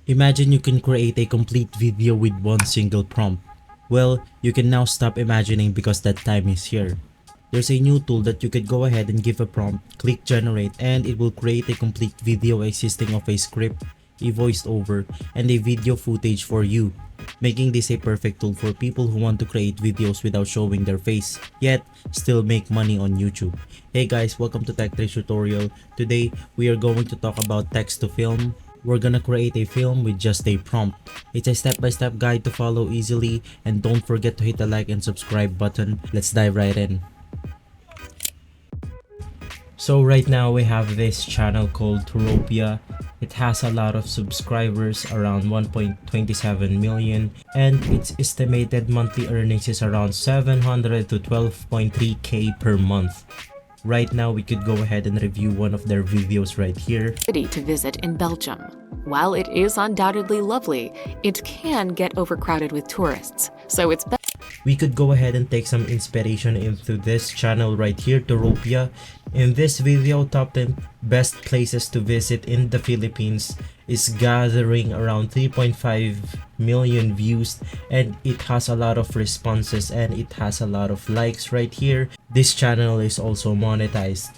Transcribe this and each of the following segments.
Imagine you can create a complete video with one single prompt. Well, you can now stop imagining because that time is here. There's a new tool that you could go ahead and give a prompt, click generate, and it will create a complete video existing of a script, a voiceover, and a video footage for you, making this a perfect tool for people who want to create videos without showing their face, yet still make money on YouTube. Hey guys, welcome to Tech Tricks Tutorial. Today, we are going to talk about text to film. We're gonna create a film with just a prompt. It's a step-by-step guide to follow easily, and don't forget to hit the like and subscribe button. Let's dive right in. So right now we have this channel called Turopia. It has a lot of subscribers, around 1.27 million, and its estimated monthly earnings is around 700 to 12.3k per month. Right now we could go ahead and review one of their videos right here. To visit in Belgium. While it is undoubtedly lovely, it can get overcrowded with tourists, so it's best. We could go ahead and take some inspiration into this channel right here, Turopia. In this video, top 10 best places to visit in the Philippines is gathering around 3.5 million views, and it has a lot of responses and it has a lot of likes right here. This channel is also monetized.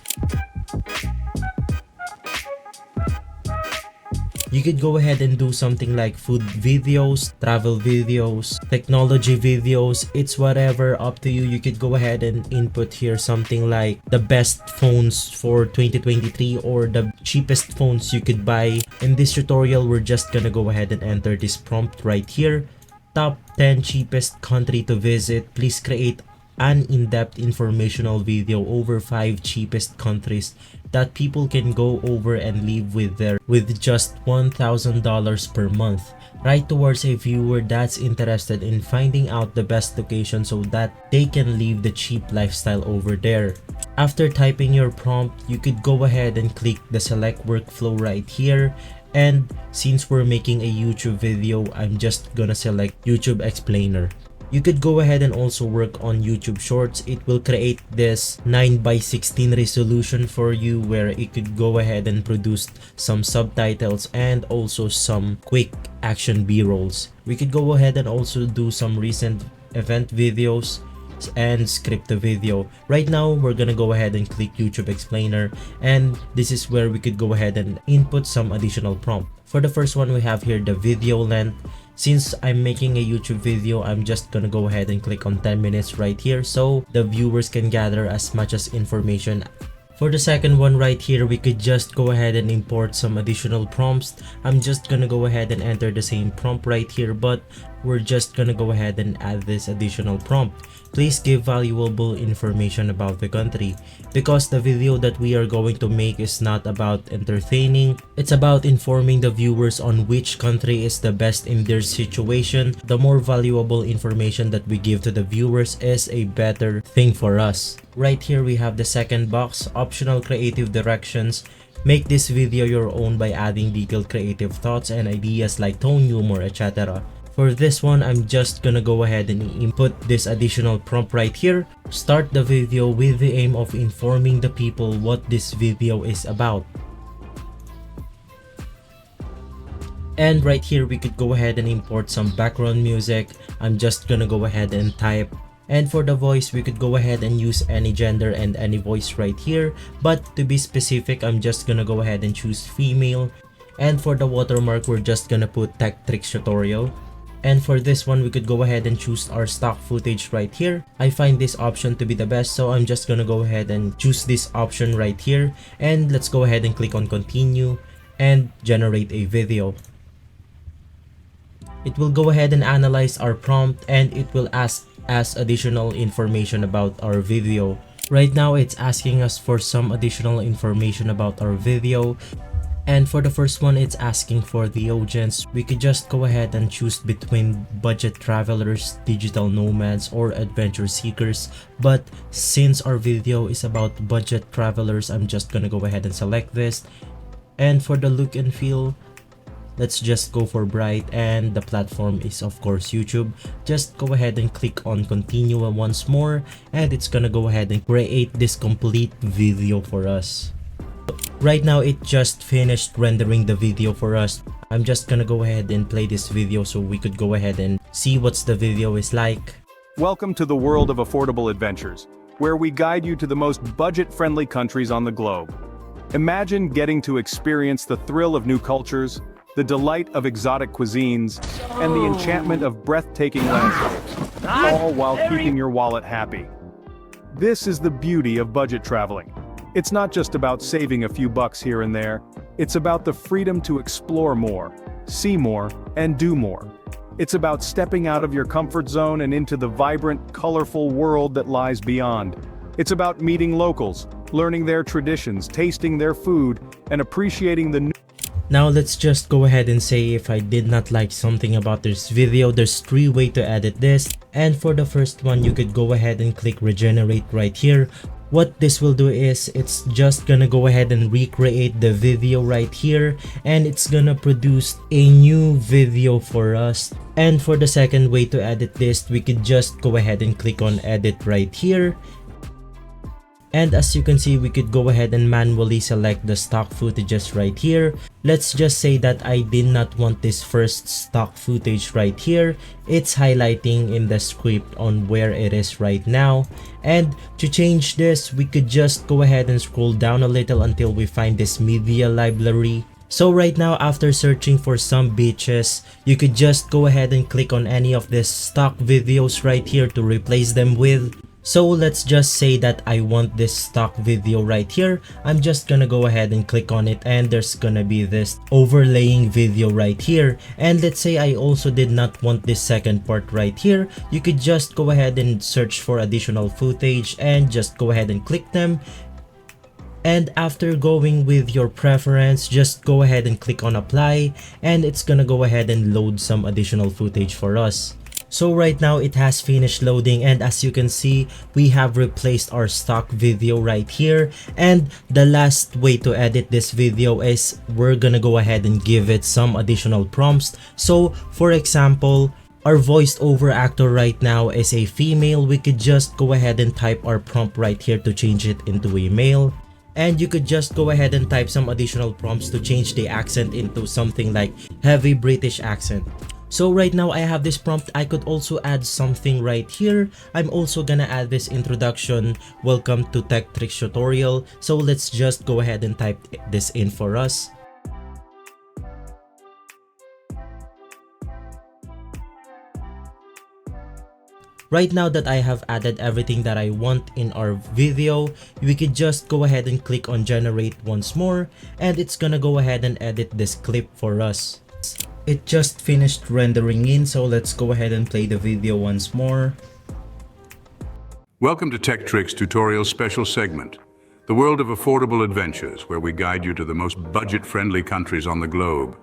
You could go ahead and do something like food videos, travel videos, technology videos. It's whatever, up to you. You could go ahead and input here something like the best phones for 2023 or the cheapest phones you could buy. In this tutorial, we're just gonna go ahead and enter this prompt right here. Top 10 cheapest country to visit. Please create an in-depth informational video over 5 cheapest countries that people can go over and live with just $1,000 per month. Right towards a viewer that's interested in finding out the best location so that they can live the cheap lifestyle over there. After typing your prompt, you could go ahead and click the select workflow right here. And since we're making a YouTube video, I'm just gonna select YouTube Explainer. You could go ahead and also work on YouTube Shorts. It will create this 9:16 resolution for you where it could go ahead and produce some subtitles and also some quick action B-rolls. We could go ahead and also do some recent event videos and script the video. Right now, we're gonna go ahead and click YouTube Explainer, and this is where we could go ahead and input some additional prompt. For the first one, we have here the video length. Since I'm making a YouTube video, I'm just gonna go ahead and click on 10 minutes right here so the viewers can gather as much as information. For the second one right here, we could just go ahead and import some additional prompts. I'm just gonna go ahead and enter the same prompt right here, but we're just gonna go ahead and add this additional prompt. Please give valuable information about the country, because the video that we are going to make is not about entertaining. It's about informing the viewers on which country is the best in their situation. The more valuable information that we give to the viewers is a better thing for us. Right here we have the second box, optional creative directions. Make this video your own by adding detailed creative thoughts and ideas like tone, humor, etc. For this one, I'm just gonna go ahead and input this additional prompt right here. Start the video with the aim of informing the people what this video is about. And right here, we could go ahead and import some background music. I'm just gonna go ahead and type. And for the voice, we could go ahead and use any gender and any voice right here. But to be specific, I'm just gonna go ahead and choose female. And for the watermark, we're just gonna put Tech Tricks Tutorial. And for this one, we could go ahead and choose our stock footage right here. I find this option to be the best, so I'm just gonna go ahead and choose this option right here. And let's go ahead and click on continue and generate a video. It will go ahead and analyze our prompt, and it will ask us additional information about our video. Right now, it's asking us for some additional information about our video. And for the first one, it's asking for the audience. We could just go ahead and choose between budget travelers, digital nomads, or adventure seekers. But since our video is about budget travelers, I'm just gonna go ahead and select this. And for the look and feel, let's just go for bright, and the platform is of course YouTube. Just go ahead and click on continue once more, and it's gonna go ahead and create this complete video for us. Right now, it just finished rendering the video for us. I'm just gonna go ahead and play this video so we could go ahead and see what's the video is like. Welcome to the world of affordable adventures, where we guide you to the most budget-friendly countries on the globe. Imagine getting to experience the thrill of new cultures, the delight of exotic cuisines, and the enchantment of breathtaking landscapes, all while keeping your wallet happy. This is the beauty of budget traveling. It's not just about saving a few bucks here and there, it's about the freedom to explore more, see more, and do more. It's about stepping out of your comfort zone and into the vibrant, colorful world that lies beyond. It's about meeting locals, learning their traditions, tasting their food, and appreciating the new. Now let's just go ahead and say if I did not like something about this video. There's 3 ways to edit this, and for the first one you could go ahead and click regenerate right here. What this will do is it's just gonna go ahead and recreate the video right here, and it's gonna produce a new video for us. And for the second way to edit this, we could just go ahead and click on edit right here. And as you can see, we could go ahead and manually select the stock footages right here. Let's just say that I did not want this first stock footage right here. It's highlighting in the script on where it is right now. And to change this, we could just go ahead and scroll down a little until we find this media library. So right now, after searching for some beaches, you could just go ahead and click on any of these stock videos right here to replace them with. So let's just say that I want this stock video right here. I'm just gonna go ahead and click on it, and there's gonna be this overlaying video right here. And let's say I also did not want this second part right here. You could just go ahead and search for additional footage and just go ahead and click them. And after going with your preference, just go ahead and click on apply, and it's gonna go ahead and load some additional footage for us. So right now it has finished loading, and as you can see, we have replaced our stock video right here. And the last way to edit this video is we're gonna go ahead and give it some additional prompts. So for example, our voiceover actor right now is a female. We could just go ahead and type our prompt right here to change it into a male. And you could just go ahead and type some additional prompts to change the accent into something like heavy British accent. So right now I have this prompt. I could also add something right here. I'm also gonna add this introduction, welcome to Tech Tricks tutorial. So let's just go ahead and type this in for us. Right now that I have added everything that I want in our video, we could just go ahead and click on generate once more, and it's gonna go ahead and edit this clip for us. It just finished rendering in, so let's go ahead and play the video once more. Welcome to Tech Tricks Tutorial Special Segment, the world of affordable adventures where we guide you to the most budget-friendly countries on the globe.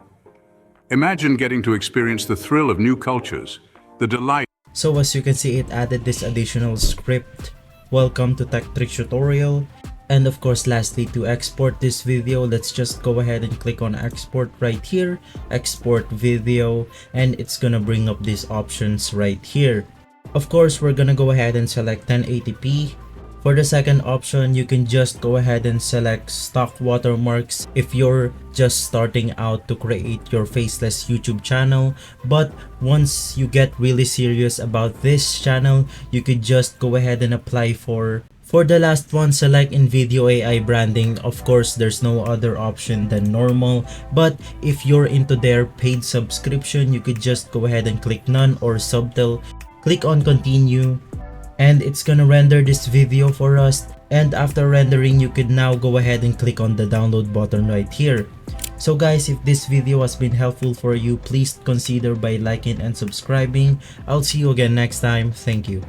Imagine getting to experience the thrill of new cultures, the delight. So as you can see, it added this additional script, welcome to Tech Tricks Tutorial. And of course, lastly, to export this video, let's just go ahead and click on export right here, export video, and it's gonna bring up these options right here. Of course, we're gonna go ahead and select 1080p. For the second option, you can just go ahead and select stock watermarks if you're just starting out to create your faceless YouTube channel. But once you get really serious about this channel, you could just go ahead and apply for the last one, select in video AI branding. Of course, there's no other option than normal, but if you're into their paid subscription, you could just go ahead and click none or subtle, click on continue, and it's gonna render this video for us. And after rendering, you could now go ahead and click on the download button right here. So guys, if this video has been helpful for you, please consider by liking and subscribing. I'll see you again next time. Thank you.